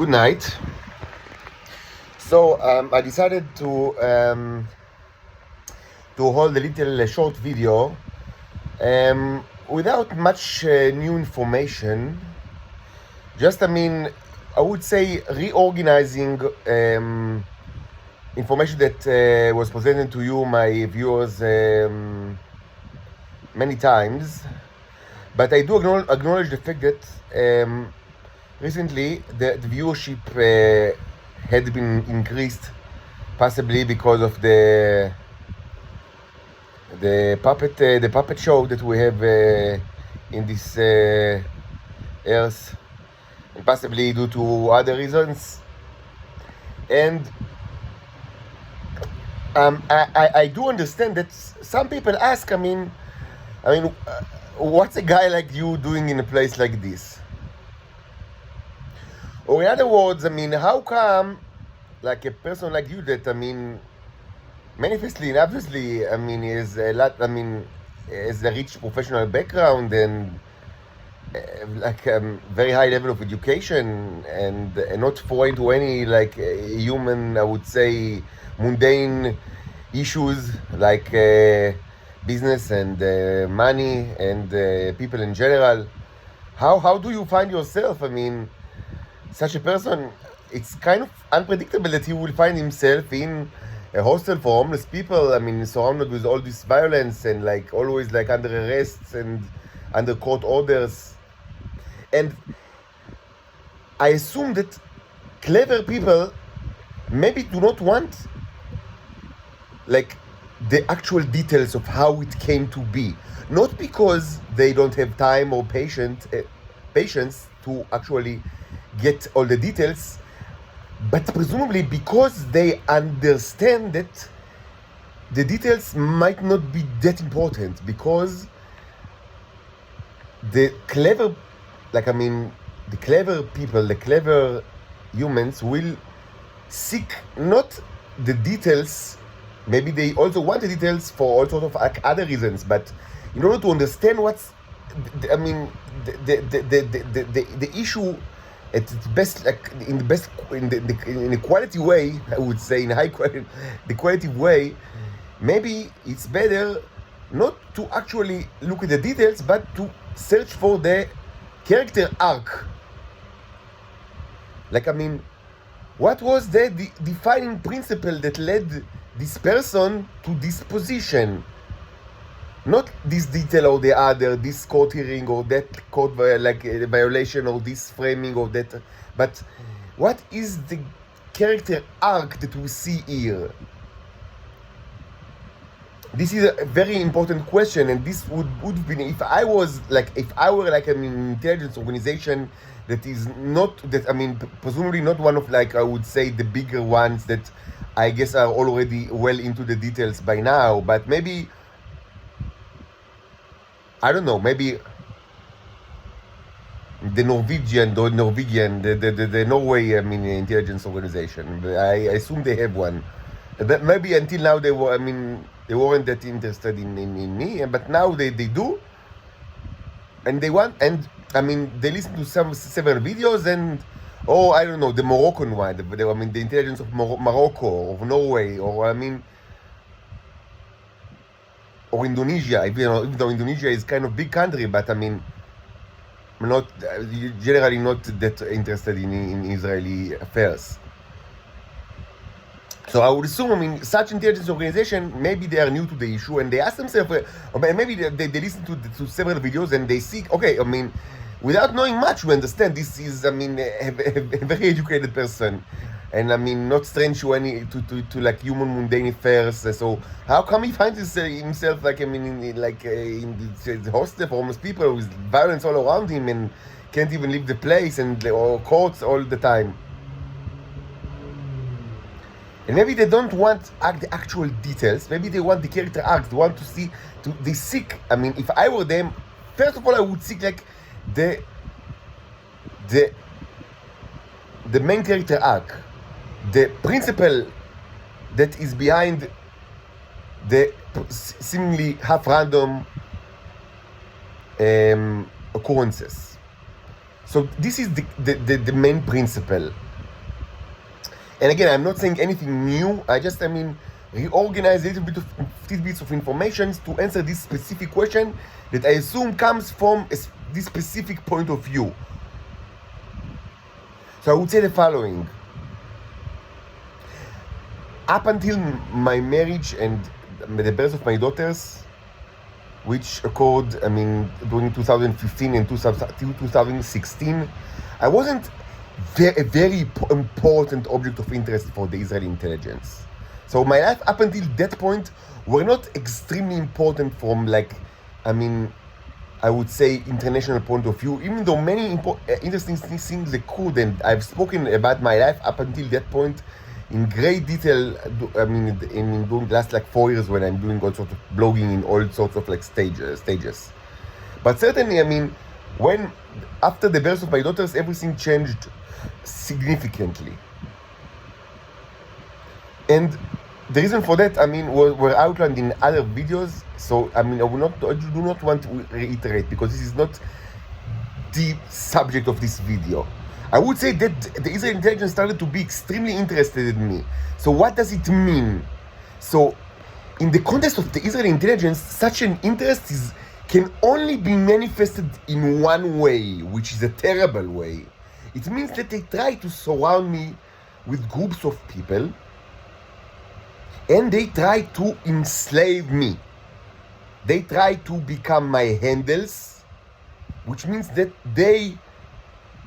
Good night. So I decided to hold a little short video without much new information. Just, I would say reorganizing information that was presented to you, my viewers, many times. But I do acknowledge the fact that recently the viewership had been increased, possibly because of the puppet show that we have in this earth, and possibly due to other reasons. And I do understand that some people ask, what's a guy like you doing in a place like this? Or in other words, how come, like a person like you that, manifestly and obviously, is a lot, has a rich professional background and very high level of education and not foreign to any human, I would say, mundane issues like business and money and people in general. How do you find yourself? Such a person, it's kind of unpredictable that he will find himself in a hostel for homeless people, surrounded with all this violence and always under arrests and under court orders. And I assume that clever people maybe do not want the actual details of how it came to be. Not because they don't have time or patience to actually get all the details, but presumably because they understand that the details might not be that important, because the clever people, the clever humans will seek not the details. Maybe they also want the details for all sorts of other reasons, but in order to understand what's the issue at its best, in a quality way, I would say, in the qualitative way, maybe it's better not to actually look at the details, but to search for the character arc. What was the defining principle that led this person to this position? Not this detail or the other, this court hearing or that court violation or this framing or that, but what is the character arc that we see here? This is a very important question, and this would be if I were an intelligence organization that is not that presumably not one of I would say the bigger ones that I guess are already well into the details by now, but maybe I don't know, maybe the Norwegian, the Norway, intelligence organization. I assume they have one. But maybe until now they weren't that interested in me, but now they do, and they want, and they listen to several videos, and I don't know, the Moroccan one, the intelligence of Morocco, of Norway, or Indonesia, even though Indonesia is kind of big country, but not generally not that interested in Israeli affairs. So I would assume, such intelligence organization, maybe they are new to the issue and they ask themselves, or maybe they listen to several videos and they seek, okay, without knowing much, we understand this is, a very educated person. And not strange to human mundane affairs. So how come he finds himself in the hostel for homeless people with violence all around him and can't even leave the place or courts all the time? And maybe they don't want the actual details. Maybe they want the character arcs. They want to see. They seek. If I were them, first of all, I would seek the main character arc. The principle that is behind the seemingly half-random occurrences. So this is the main principle. And again, I'm not saying anything new. I mean, reorganize a little bit of tidbits of information to answer this specific question that I assume comes from this specific point of view. So I would say the following. Up until my marriage and the birth of my daughters, which occurred, I mean, during 2015 and 2016, I wasn't a very important object of interest for the Israeli intelligence. So my life up until that point were not extremely important from, like, I mean, I would say international point of view, even though many interesting things occurred, and I've spoken about my life up until that point in great detail. I mean, in doing the last like 4 years when I'm doing all sorts of blogging in all sorts of like stages. But certainly, I mean, when after the birth of my daughters, everything changed significantly. And the reason for that, I mean, were outlined in other videos. So, I mean, I do not want to reiterate because this is not the subject of this video. I would say that the Israeli intelligence started to be extremely interested in me. So what does it mean? So, in the context of the Israeli intelligence, such an interest can only be manifested in one way, which is a terrible way. It means that they try to surround me with groups of people, and they try to enslave me. They try to become my handles, which means that they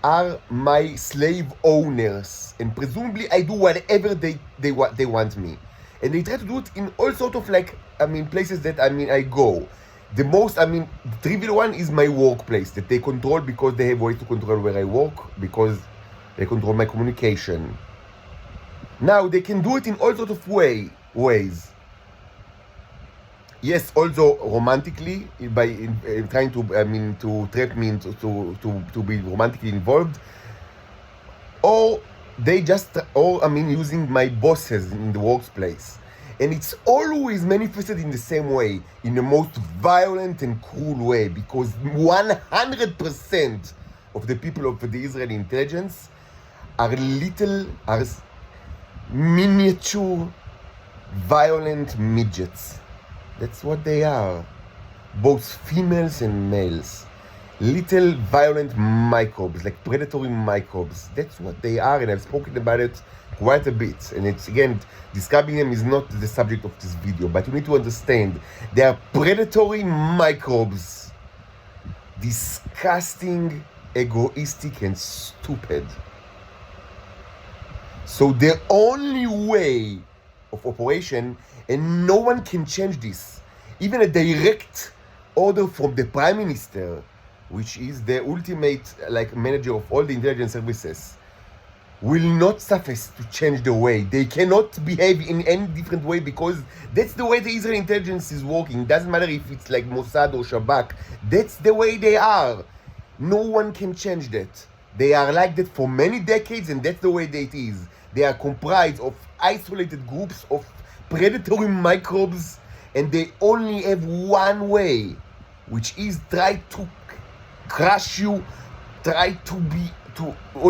are my slave owners, and presumably I do whatever they want me. And they try to do it in all sort of like, I mean, places that, I mean, I go. The most, I mean, the trivial one is my workplace that they control because they have ways to control where I work, because they control my communication. Now, they can do it in all sort of ways. Yes, also romantically, by trying to, I mean, to trap me into to be romantically involved, or they just, or I mean, using my bosses in the workplace. And it's always manifested in the same way, in the most violent and cruel way, because 100% of the people of the Israeli intelligence are miniature, violent midgets. That's what they are, both females and males. Little violent microbes, like predatory microbes. That's what they are, and I've spoken about it quite a bit. And it's, again, describing them is not the subject of this video, but you need to understand they are predatory microbes. Disgusting, egoistic, and stupid. So the only way of operation, and no one can change this, even a direct order from the Prime Minister, which is the ultimate like manager of all the intelligence services, will not suffice to change the way. They cannot behave in any different way, because that's the way the Israeli intelligence is working. Doesn't matter if it's like Mossad or Shabak. That's the way they are. No one can change that. They are like that for many decades, and that's the way that it is. They are comprised of isolated groups of predatory microbes, and they only have one way, which is try to crush you, try to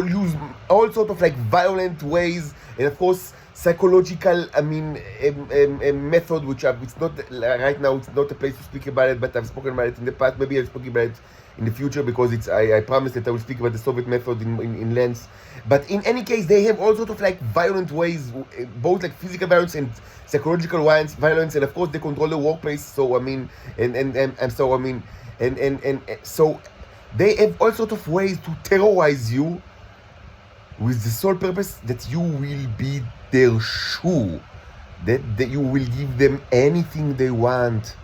use all sort of like violent ways, and of course psychological, I mean, a method which it's not right now. It's not a place to speak about it, but I've spoken about it in the past. Maybe I'll speak about it in the future, because I promise that I will speak about the Soviet method in length. But in any case, they have all sort of like violent ways, both like physical violence and psychological violence, and of course they control the workplace. So I mean, so they have all sort of ways to terrorize you, with the sole purpose that you will be their shoe, that you will give them anything they want.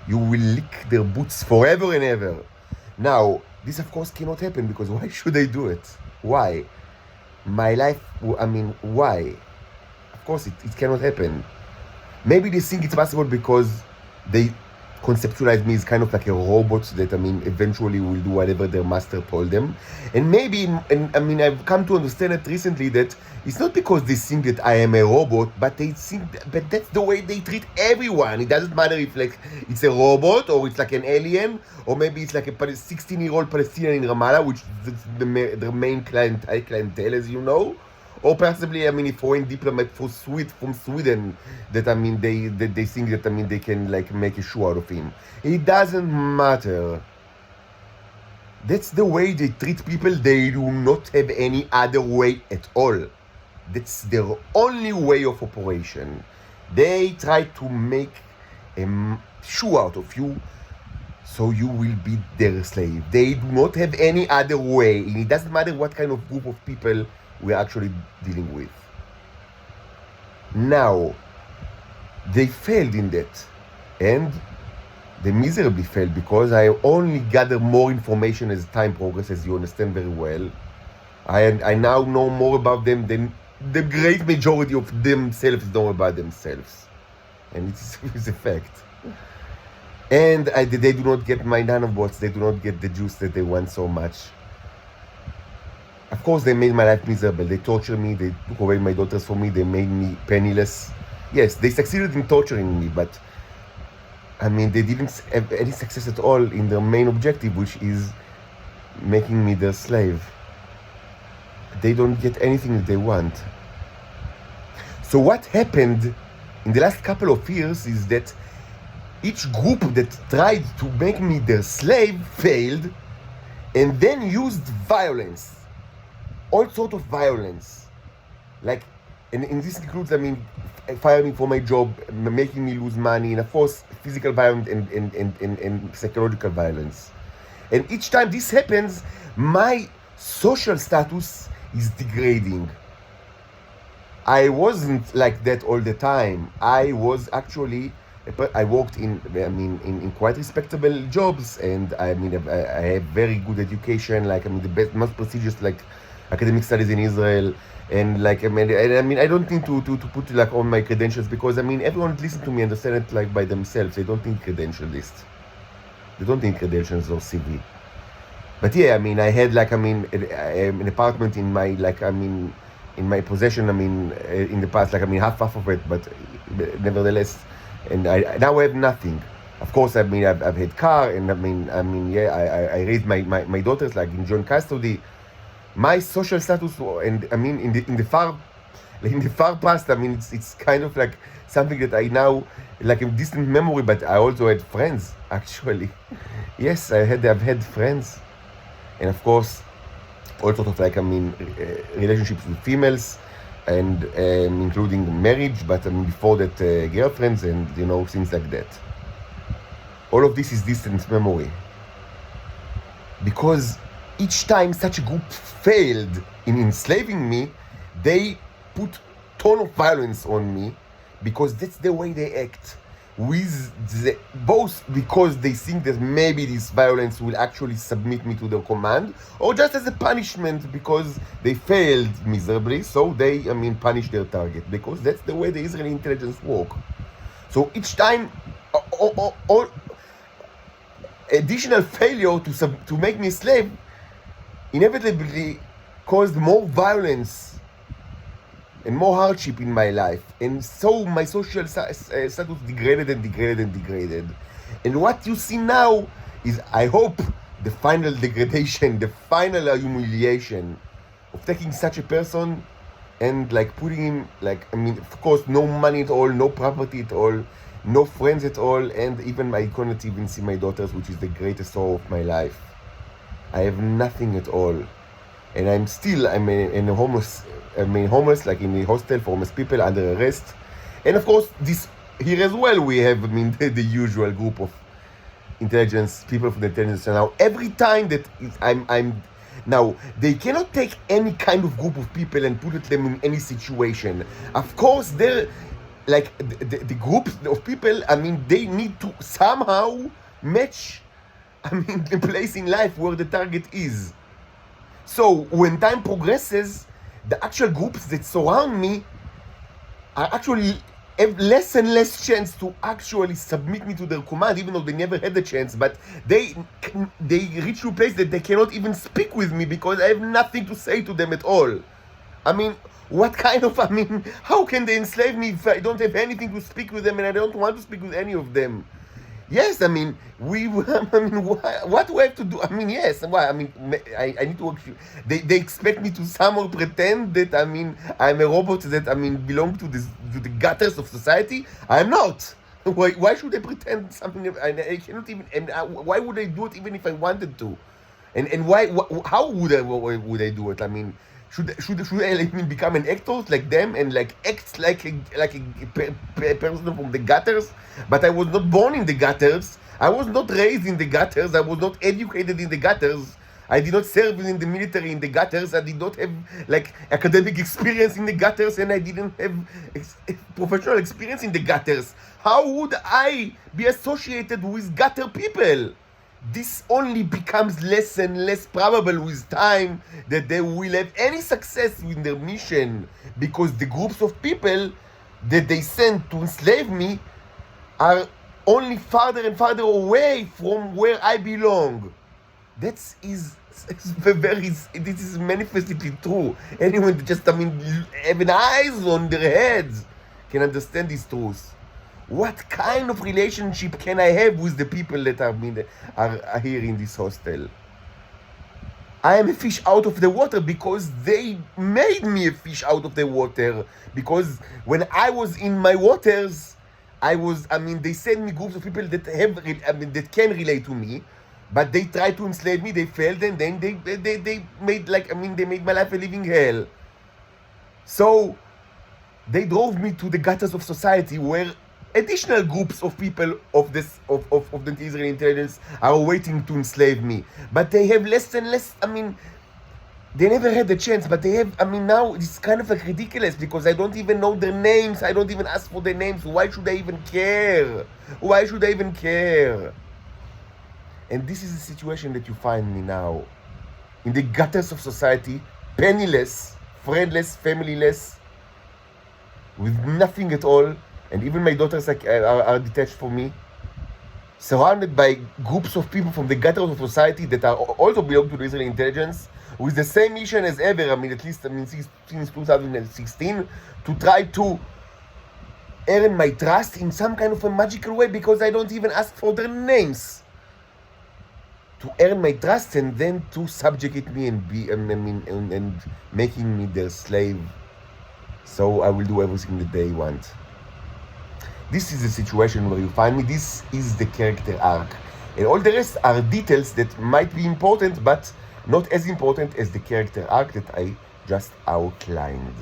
You will lick their boots forever and ever. Now, this of course cannot happen, because why should I do it? Why? My life, I mean, why? Of course it cannot happen. Maybe they think it's possible because they conceptualize me as kind of like a robot that, I mean, eventually will do whatever their master told them. And maybe, and I mean, I've come to understand it recently, that it's not because they think that I am a robot, but they think, but that's the way they treat everyone. It doesn't matter if like it's a robot, or it's like an alien, or maybe it's like a 16-year-old Palestinian in Ramallah, which is the main clientele, as you know, or possibly, I mean, a foreign diplomat from Sweden, that I mean, they think that I mean they can like make a show out of him. It doesn't matter. That's the way they treat people. They do not have any other way at all. That's their only way of operation. They try to make a shoe out of you, so you will be their slave. They do not have any other way. It doesn't matter what kind of group of people we're actually dealing with. Now, they failed in that, and they miserably failed, because I only gather more information as time progresses, you understand very well. I now know more about them than the great majority of themselves know about themselves. And it's a fact. And they do not get my nanobots, they do not get the juice that they want so much. Of course, they made my life miserable. They tortured me, they took away my daughters from me, they made me penniless. Yes, they succeeded in torturing me, but I mean, they didn't have any success at all in their main objective, which is making me their slave. They don't get anything that they want. So what happened in the last couple of years is that each group that tried to make me their slave failed, and then used violence. All sort of violence. Like, and this includes, I mean, firing me for my job, making me lose money, and of course, physical violence and psychological violence. And each time this happens, my social status is degrading. I wasn't like that all the time. I was actually, I worked in quite respectable jobs, and I mean, I have very good education, like, I mean, the best, most prestigious, like, academic studies in Israel. And like, I mean, I don't need to put like on my credentials, because I mean, everyone listen to me understand it like by themselves. They don't need credential list. They don't need credentials or CV. But yeah, I mean, I had like, I mean, an apartment in my, like, I mean, in my possession, I mean, in the past, like, I mean, half of it, but nevertheless, and I now have nothing. Of course, I mean, I've had car, and I mean, yeah, I raised my daughters like in joint custody. My social status, and I mean, in the far past, I mean, it's kind of like something that I now, like, a distant memory. But I also had friends, actually. Yes, I've had friends, and of course, all sort of like, I mean, relationships with females, and including marriage. But I mean, before that, girlfriends, and you know, things like that. All of this is distant memory, because each time such a group failed in enslaving me, they put ton of violence on me, because that's the way they act. Both because they think that maybe this violence will actually submit me to their command, or just as a punishment because they failed miserably, so they, I mean, punish their target, because that's the way the Israeli intelligence work. So each time, additional failure to make me a slave inevitably caused more violence and more hardship in my life, and so my social status degraded. And what you see now is, I hope, the final degradation, the final humiliation of taking such a person and like putting him, like, I mean, of course, no money at all, no property at all, no friends at all, and even I couldn't even see my daughters, which is the greatest sorrow of my life. I have nothing at all, and I'm homeless, like in a hostel for homeless people under arrest. And of course, this here as well, we have, I mean, the usual group of intelligence people from the intelligence. Now, every time that I'm now, they cannot take any kind of group of people and put them in any situation. Of course, they're like the groups of people, I mean, they need to somehow match, I mean, the place in life where the target is. So when time progresses, the actual groups that surround me are actually have less and less chance to actually submit me to their command, even though they never had the chance. But they reach to a place that they cannot even speak with me, because I have nothing to say to them at all. I mean, what kind of, I mean, how can they enslave me if I don't have anything to speak with them, and I don't want to speak with any of them? Yes, I mean, I mean, what do I have to do? I mean, yes, why? I mean, I need to work. They expect me to somehow pretend that, I mean, I'm a robot that, I mean, belong to the gutters of society. I'm not. Why should I pretend something? I cannot even. And why would I do it even if I wanted to? And why? How would I do it? I mean, should I like, become an actor like them and like act like a person from the gutters? But I was not born in the gutters. I was not raised in the gutters. I was not educated in the gutters. I did not serve in the military in the gutters. I did not have like academic experience in the gutters, and I didn't have professional experience in the gutters. How would I be associated with gutter people? This only becomes less and less probable with time that they will have any success in their mission, because the groups of people that they send to enslave me are only farther and farther away from where I belong. This is manifestly true. Anyone that just, I mean, having eyes on their heads can understand this truth. What kind of relationship can I have with the people that are here in this hostel? I am a fish out of the water because they made me a fish out of the water. Because when I was in my waters, they sent me groups of people that that can relate to me, but they tried to enslave me, they failed, and then they made they made my life a living hell. So they drove me to the gutters of society, where additional groups of people of the Israeli intelligence are waiting to enslave me. But they have less and less, they never had the chance, but they have, now it's kind of like ridiculous, because I don't even know their names. I don't even ask for their names. Why should I even care? Why should I even care? And this is the situation that you find me now. In the gutters of society, penniless, friendless, familyless, with nothing at all. And even my daughters are detached from me. Surrounded by groups of people from the gutters of society that are also belong to the Israeli intelligence, with the same mission as ever, at least since 2016, to try to earn my trust in some kind of a magical way, because I don't even ask for their names. To earn my trust and then to subjugate me and making me their slave. So I will do everything that they want. This is the situation where you find me. This is the character arc. And all the rest are details that might be important, but not as important as the character arc that I just outlined.